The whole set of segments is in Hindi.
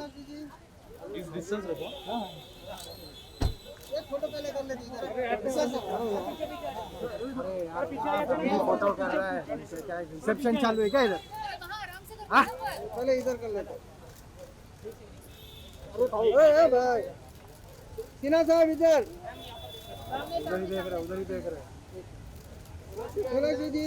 इस डिस्टेंस रखो। एक फोटो पहले कर लेते हैं। फोटो कर रहा है, क्या रिसेप्शन चालू है क्या इधर? हाँ पहले इधर कर लेते हैं। अरे भाई सिन्हा साहब इधर उधर ही देख रहा है, उधर ही देख रहा है। सोनाक्षी जी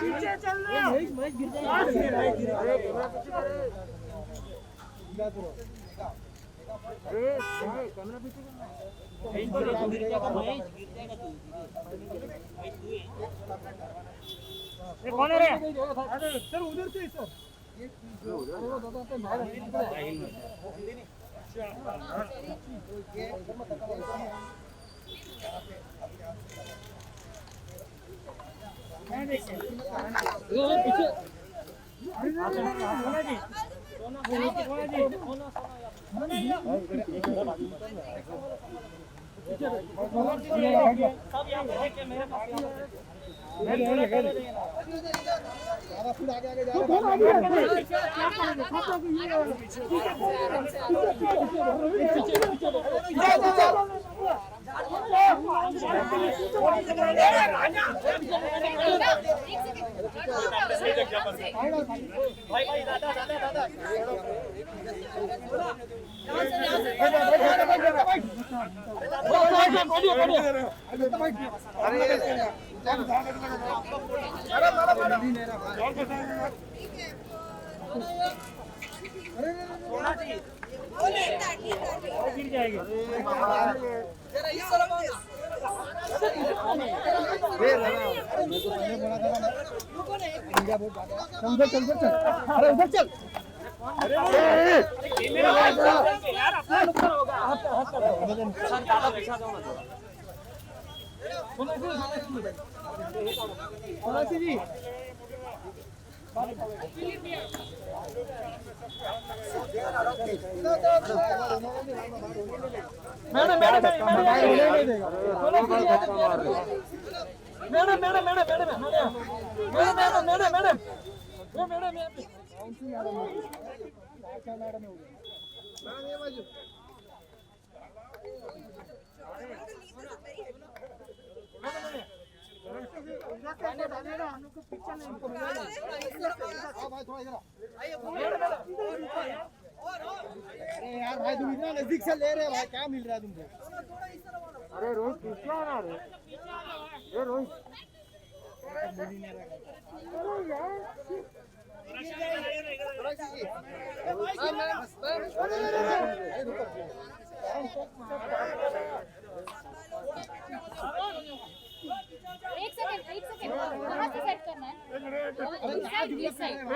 पीछे चल रहे हो महेश गिर जाएगा कैमरा पीछे कौन है रे सर उधर से सर गिर जाएगी अरे उधर चल यार अपना नुकसान होगा सर ज्यादा पीछा जाओ ना थोड़ा Sonakshi ji madam madam madam madam madam अरे यार भाई तुम इतना नजदीक से ले रहे हो भाई क्या मिल रहा है तुमको अरे रोहित पीछे आ रहा है। ये रोहित एक सेकंड कहाँ से सेट करना है इस साइड की साइड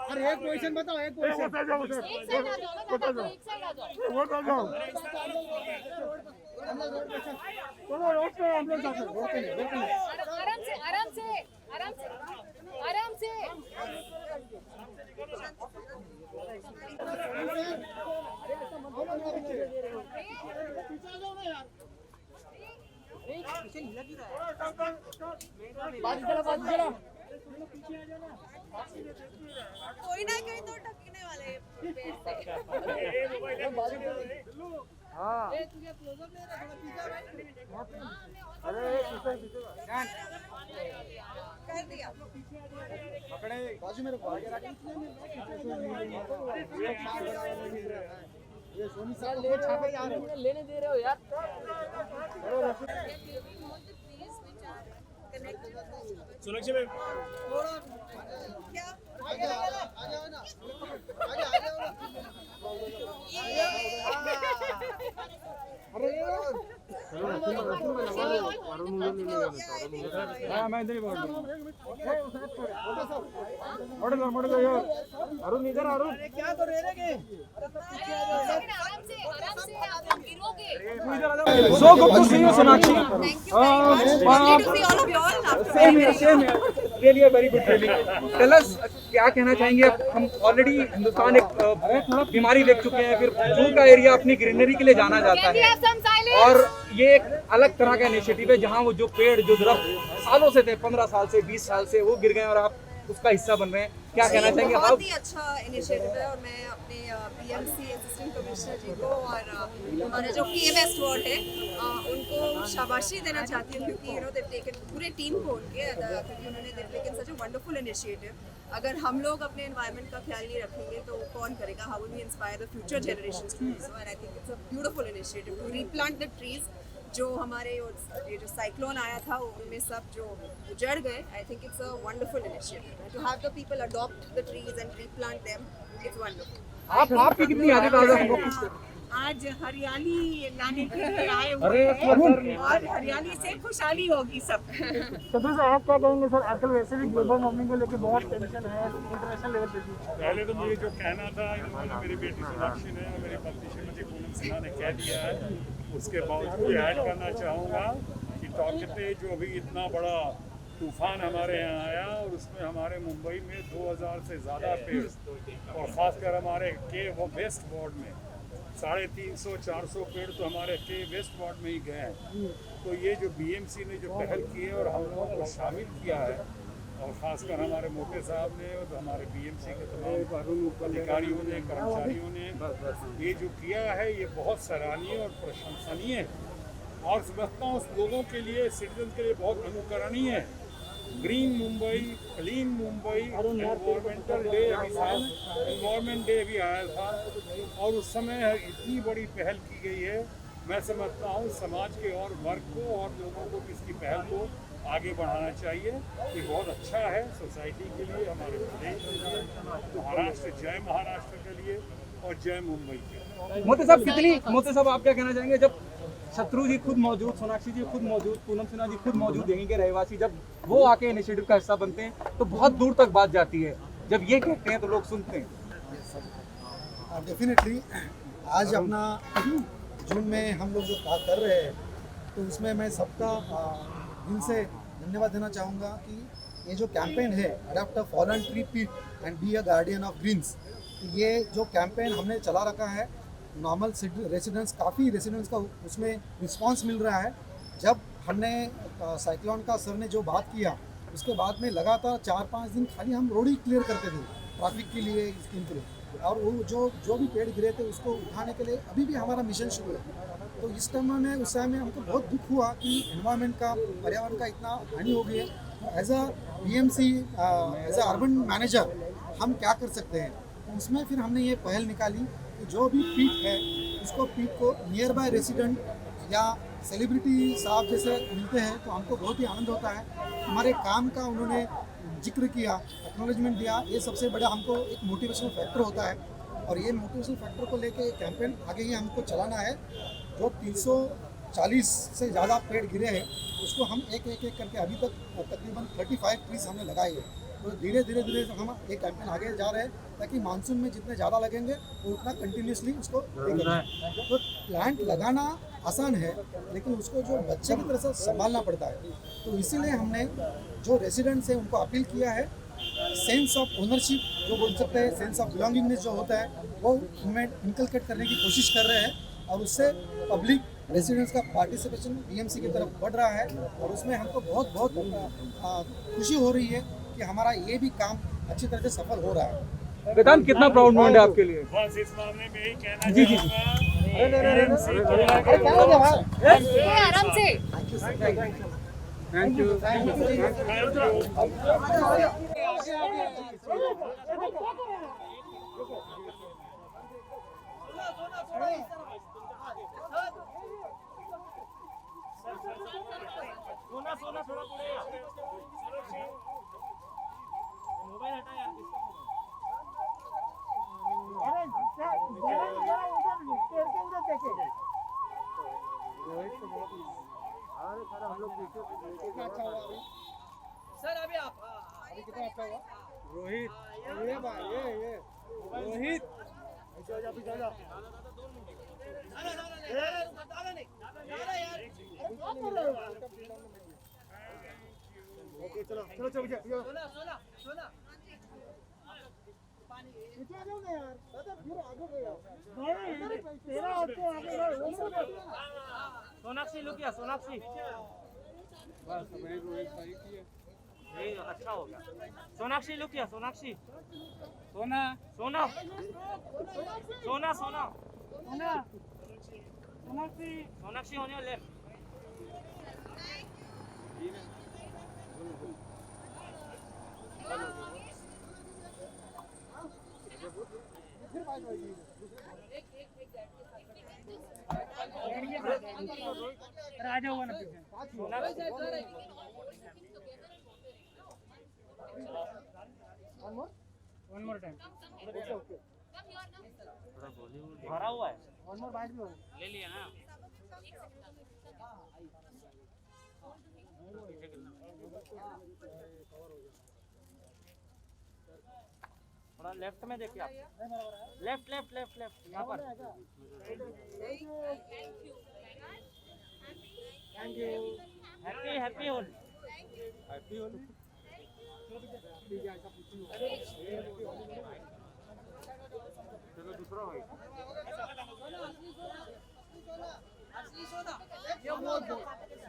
अरे एक पोजीशन बताओ एक पोजीशन एक साइड आ जाओ ना दादा एक साइड आ जाओ रोड पे हम लोग जाते हैं रोड पे नहीं आराम से कोई ना कोई तो टपकने वाले हैं हाँ तुझे क्लोजअप ले रहा थोड़ा पीछे भाई अरे पीछे पीछे कर दिया पकड़े बाजू में रखो आगे रख ये सोनी साहब ले छापे जा रहे हो लेने दे रहे हो यार सोनाक्षी मैम क्या आ जाओ ना आगे आ जाओ ना अरे मैं इधर ही बोल रहा हूँ। अरुण इधर, अरुण क्या तो रह रहे आराम से आप गिरोगे। So good to see you, Sonakshi. Thank you very much. Lovely to see all of you all. Same here. Really a very good feeling. Tell us, क्या कहना चाहेंगे आप? हम ऑलरेडी हिंदुस्तान एक बीमारी देख चुके हैं, फिर जू का एरिया अपनी ग्रीनरी के लिए जाना जाता Can we है, have some silence? और ये एक अलग तरह का इनिशिएटिव है जहाँ वो जो पेड़ जो दरख्त सालों से थे, 15 साल से 20 साल से, वो गिर गए और आप उसका हिस्सा बन रहे हैं। क्या कहना चाहेंगे? बहुत ही अच्छा इनिशिएटिव है और मैं अपने पीएमसी असिस्टेंट कमिश्नर जी को और हमारे जो के वेस्ट वार्ड है उनको शाबाशी देना चाहती हूँ, क्योंकि दे टेकन पूरे टीम को उनके क्योंकि उन्होंने टेकन सच अ वंडरफुल इनिशिएटिव। अगर हम लोग अपने एनवायरनमेंट का ख्याल नहीं रखेंगे तो कौन करेगा? How will we inspire the future generations to do so? And I think it's a beautiful initiative to replant the trees. जो हमारे ये जो साइक्लोन आया था उनमें सब जो उजड़ गए, I think it's a wonderful initiative to have the people adopt the trees and replant them. It's wonderful. आपकी कितनी आदत आ रही है? आज हरियाली लाने के लिए आए हुए अरे हैं और हरियाली से खुशहाली होगी सब। तो सर आप क्या कहेंगे सर, आजकल वैसे भी ग्लोबल वार्मिंग को लेकर बहुत टेंशन है इंटरनेशनल लेवल पे भी। पहले तो मुझे जो कहना था इन्होंने मेरी बेटी सोनाक्षी ने और मेरी पत्नी श्रीमती पूनम सिन्हा ने कह दिया है, उसके बावजूद ऐड करना चाहूँगा कि टॉकते जो अभी इतना बड़ा तूफान हमारे यहाँ आया और उसमें हमारे मुंबई में 2000 से ज़्यादा पेड़ और ख़ासकर हमारे के वो वेस्ट वार्ड में 350-400 पेड़ तो हमारे के वेस्ट वार्ड में ही गए हैं। तो ये जो बीएमसी ने जो पहल की है और हम लोगों को शामिल किया है और ख़ासकर हमारे मोटे साहब ने और हमारे बीएमसी के तमाम अधिकारियों ने, कर्मचारियों ने ये जो किया है ये बहुत सराहनीय और प्रशंसनीय है और समझता हूँ लोगों के लिए, सिटीजन के लिए बहुत अनुकरणीय है। Green Mumbai, clean Mumbai, environmental day अभी था, एनवायरमेंट डे भी आया था और उस समय इतनी बड़ी पहल की गई है। मैं समझता हूँ समाज के और वर्ग को और लोगों को इसकी पहल को आगे बढ़ाना चाहिए। ये बहुत अच्छा है सोसाइटी के लिए, हमारे प्रदेश के लिए, महाराष्ट्र, जय महाराष्ट्र के लिए और जय मुंबई के लिए। मोती साहब आप क्या कहना चाहेंगे? जब शत्रु जी खुद मौजूद, सोनाक्षी जी खुद मौजूद, पूनम सिन्हा जी खुद मौजूद, यहीं के रहवासी, जब वो आके इनिशिएटिव का हिस्सा बनते हैं तो बहुत दूर तक बात जाती है। जब ये कहते हैं तो लोग सुनते हैं। डेफिनेटली आज अपना जून में हम लोग जो काम कर रहे हैं तो उसमें मैं सबका दिल से धन्यवाद देना चाहूँगा कि ये जो कैंपेन है अडॉप्ट अ फॉलन ट्री पीट and be a guardian of greens, ये जो कैंपेन हमने चला रखा है नॉर्मल रेसिडेंट्स, काफ़ी रेसिडेंट्स का उसमें रिस्पांस मिल रहा है। जब हमने साइक्लोन का सर ने जो बात किया उसके बाद में लगातार 4-5 दिन खाली हम रोड ही क्लियर करते थे ट्रैफिक के लिए, स्कीम के लिए, और वो जो भी पेड़ गिरे थे उसको उठाने के लिए अभी भी हमारा मिशन शुरू है। तो इस टाइम में उस समय में हमको बहुत दुख हुआ कि एनवायरनमेंट का, पर्यावरण का इतना हानि हो गई है। As a BMC, as a urban manager हम क्या कर सकते हैं? उसमें फिर हमने ये पहल निकाली कि जो भी पीक है उसको पीक को नियर बाय रेसिडेंट या सेलिब्रिटी साहब जैसे मिलते हैं तो हमको बहुत ही आनंद होता है। हमारे काम का उन्होंने जिक्र किया, एक्नॉलेजमेंट दिया, ये सबसे बड़ा हमको एक मोटिवेशनल फैक्टर होता है और ये मोटिवेशनल फैक्टर को लेके ये कैंपेन आगे ही हमको चलाना है। जो 340 से ज़्यादा पेड़ गिरे हैं उसको हम एक करके अभी तक तकरीबन 35 ट्रीज हमने लगाए हैं। तो धीरे धीरे हम ये कैंपेन आगे जा रहे हैं ताकि मानसून में जितने ज़्यादा लगेंगे वो उतना कंटिन्यूसली उसको देंगे। तो प्लांट लगाना आसान है लेकिन उसको जो बच्चे की तरह से संभालना पड़ता है। तो इसीलिए हमने जो रेसिडेंट्स हैं उनको अपील किया है, सेंस ऑफ ओनरशिप जो बोल सकते हैं, सेंस ऑफ बिलोंगिंगनेस जो होता है वो उनमें इनकलकेट करने की कोशिश कर रहे हैं और उससे पब्लिक रेसिडेंट्स का पार्टिसिपेशन बीएमसी की तरफ बढ़ रहा है और उसमें हमको बहुत खुशी हो रही है कि हमारा ये भी काम अच्छी तरह से सफल हो रहा है। वेदांत, कितना प्राउड मोमेंट है आपके लिए? बस इस मामले में यही कहना जी। चाहूँगा आराम से। Thank you. सोना थोड़ा पुढे मोबाईल हटा यार, अरे जरा उधर पेड़ के उधर देखे। कितना अच्छा हुआ अभी? सर अभी आप अभी कितना अच्छा हुआ? रोहित ये भाई ये रोहित ऐसे हो जा पीछे हो जा। ओके चलो चलो चलो पीछे पीछे आ जाओ ना यार दादा फिर आगे गए यार तेरा तो आगे गए सोनाक्षी लुक या सोनाक्षी बस मेरी रोहित भाई की है। ये अच्छा हो गया सोनाक्षी लुक या सोनाक्षी सोना सोना सोना सोना सोना सोनाक्षी सोनाक्षी होने लेफ्ट फिर बात होगी राजा हुआ ना पीछे वन मोर टाइम भरा हुआ है वन मोर बाइट भी हो ले लिया ना थोड़ा लेफ्ट में देखिए आप लेफ्ट लेफ्ट लेफ्ट लेफ्ट यहाँ पर thank you happy happy Holi happy Holi ठीक है ऐसा पूछूं चलो दूसरा भाई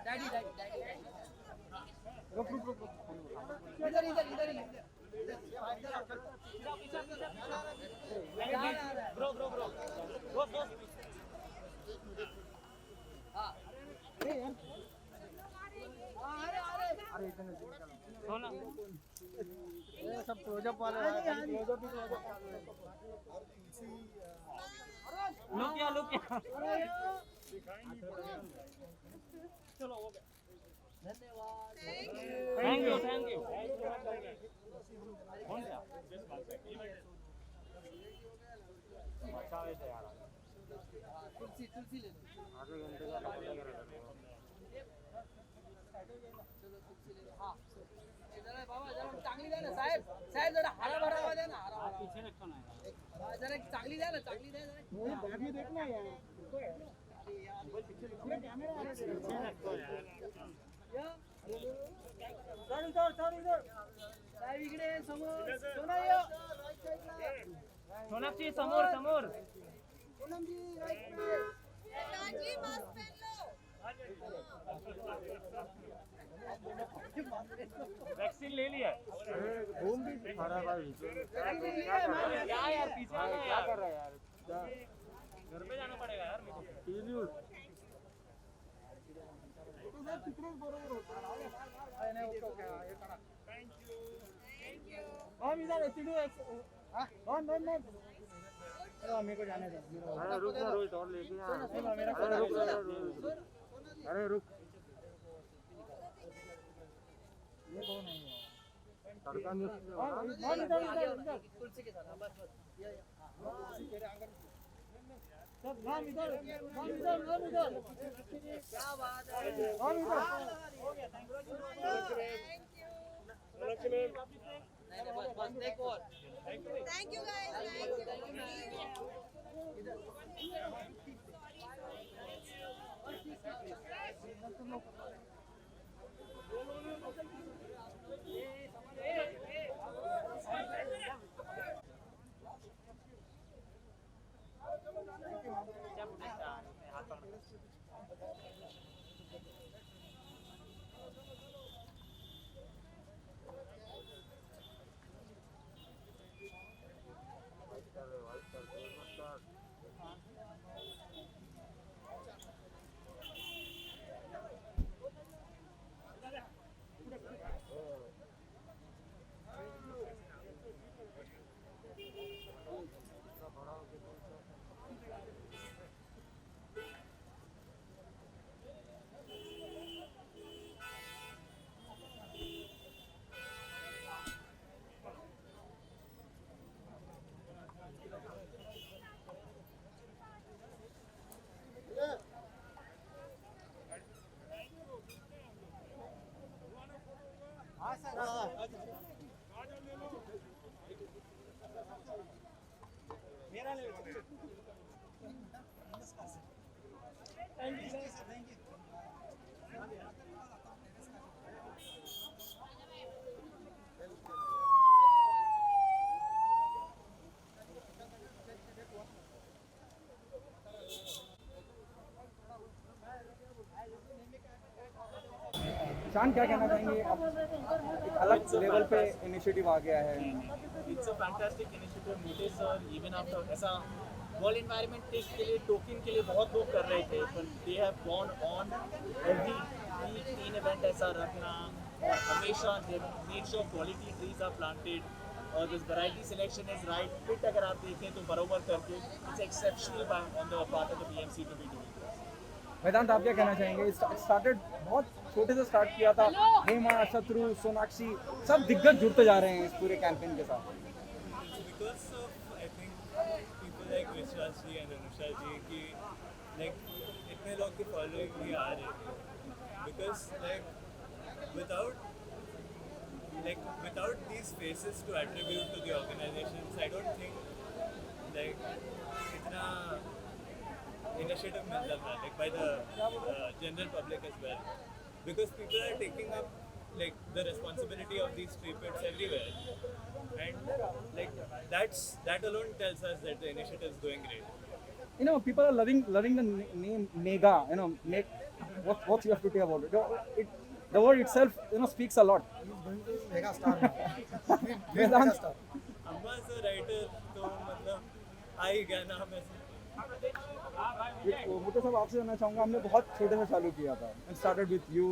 डैडी डैडी रुक रुक रुक इधर इधर इधर bro bro bro bro bro अरे इतने सोना ये सब क्लोजअप वाले हैं क्लोजअप भी क्लोजअप लुक या चलो हो गया थैंक यू कौन सा अच्छा है यार तुलसी ले लो आधे घंटे का डबल लगा चलो तुलसी ले लो हां जरा बाबा जरा चांगली द्या ना साहेब जरा हरा भरा द्या ना हरा पीछे रखो ना जरा चांगली द्या ना जरा मुझे बैग में देखना है यार साहेब इकडे समोर सोनाक्षी समोर समोर राजी मास्क पहन लो वैक्सीन ले लिया घूम भी हरा भाई क्या यार पीछे आना क्या यार कर रहा है यार घर पे जाना पड़ेगा यार मेरे को टीवी तिकडेच बरोबर होतं नाही ओके हे करा थैंक यू हम इधर एचडी हां नॉन चलो मेरे को जाने दो अरे रुक ना रोहित और लेके आ अरे रुक ये कौन है तड़का न्यूज़ इधर तुलसी के साथ बस तेरे आंगन सब नाम इधर क्या बात है हो गया थैंक यू नहीं बस एक और thank you guys thank you हाथ पकड़ शान क्या कहना चाहेंगे, अब एक अलग लेवल पे इनिशिएटिव आ गया है? It's a fantastic initiative. मुझे सर इवन आफ्टर ऐसा वर्ल्ड एनवायरनमेंट डे के लिए टोकन के लिए बहुत लोग कर रहे थे, पर they have gone on every week 3 event ऐसा रखना, और हमेशा they make sure quality trees are planted और this variety selection is right fit. अगर आप देखें तो बरोबर करके it's exceptional on the part of the BMC to be doing. Vedant आप क्या कहना चाहेंगे? स्टार्टेड बहुत छोटे से स्टार्ट किया था, हेमा, शत्रु, सोनाक्षी सब दिग्गज जुड़ते जा रहे हैं इस पूरे कैंपेन के साथ। Because of I think people like विश्वास जी and अनुषा जी की like इतने लोग की फॉलोइंग भी आ रही है, because like without these faces to attribute to the organizations, I don't think like इतना initiative मिलता था like by the general public as well, because people are taking up like the responsibility of these tree pits everywhere, and like that alone tells us that the initiative is going great. You know, people are loving the name Mega. You know, what you have to say about it? The word itself, you know, speaks a lot. He is going to mega star now. Vedant, Mega star. अम्मा से राइटर तो मतलब आ ही गया नाम ऐसे। मुझे सब आपसे जानना चाहूँगा, हमने बहुत छोटे से चालू किया था, and started with you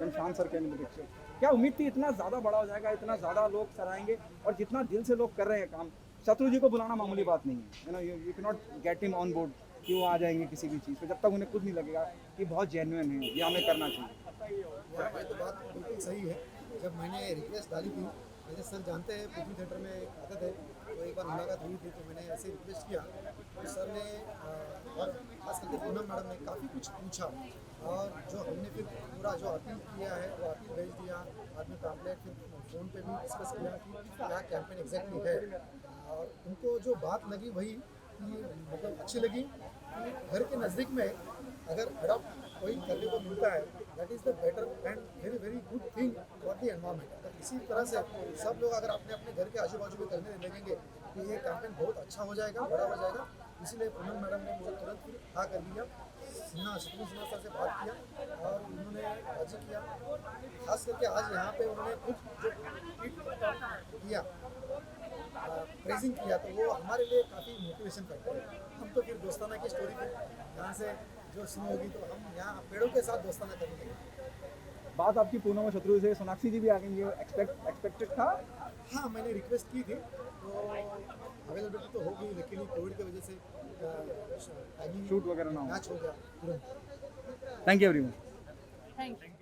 and शान सर के पिक्चर। क्या उम्मीद थी इतना ज़्यादा बड़ा हो जाएगा, इतना ज़्यादा लोग सराहेंगे, और जितना दिल से लोग कर रहे हैं काम? शत्रु जी को बुलाना मामूली बात नहीं है, you know, you can not get him on board कि वो आ जाएंगे किसी भी चीज़ पे, जब तक उन्हें खुद नहीं लगेगा कि बहुत जेन्युइन है, ये हमें करना चाहिए। ये तो बात बिल्कुल सही है। जब मैंने रिक्वेस्ट डाली थी, जैसे सर जानते हैं पृथ्वी थिएटर में आते थे, तो एक बार मुलाकात हुई थी, तो मैंने ऐसे रिक्वेस्ट किया, तो सर ने और खास करके पूनम मैडम ने काफ़ी कुछ पूछा, और जो हमने फिर पूरा जो अपील किया है वो अपील भेज दिया, बाद में पैम्पलेट फिर फ़ोन पे भी डिस्कस किया कि क्या कैंपेन एग्जैक्टली है, और उनको जो बात लगी वही कि मतलब अच्छी लगी कि घर के नज़दीक में अगर अडॉप्ट कोई करने को मिलता है, that is the better and very very good thing for the environment. तो इसी तरह से सब लोग अगर अपने अपने घर के आजू बाजू में करने लगेंगे तो ये कैंपेन बहुत अच्छा हो जाएगा, बड़ा हो जाएगा। इसीलिए पूनम मैडम ने मुझे तुरंत फिर हाँ कर दिया, शत्रु सिन्हा सर से बात किया और उन्होंने राजी किया। खास करके आज यहाँ पे उन्होंने खुद जो ट्वीट किया, प्रेजिंग किया, तो वो हमारे लिए काफ़ी मोटिवेशन करता है। हम तो फिर दोस्ताना की स्टोरी फिर यहाँ से जो सुनी होगी तो हम यहाँ पेड़ों के साथ दोस्ताना करने लगे। बात आपकी पूनम और शत्रु से, सोनाक्षी जी भी आ गई, एक्सपेक्टेड था? हाँ, मैंने रिक्वेस्ट की थी तो अवेलेबिलिटी तो हो गई, लेकिन कोविड की वजह से टाइमिंग शूट वगैरह ना हो, मैच हो गया तुरंत। Thank you everyone. Thank you.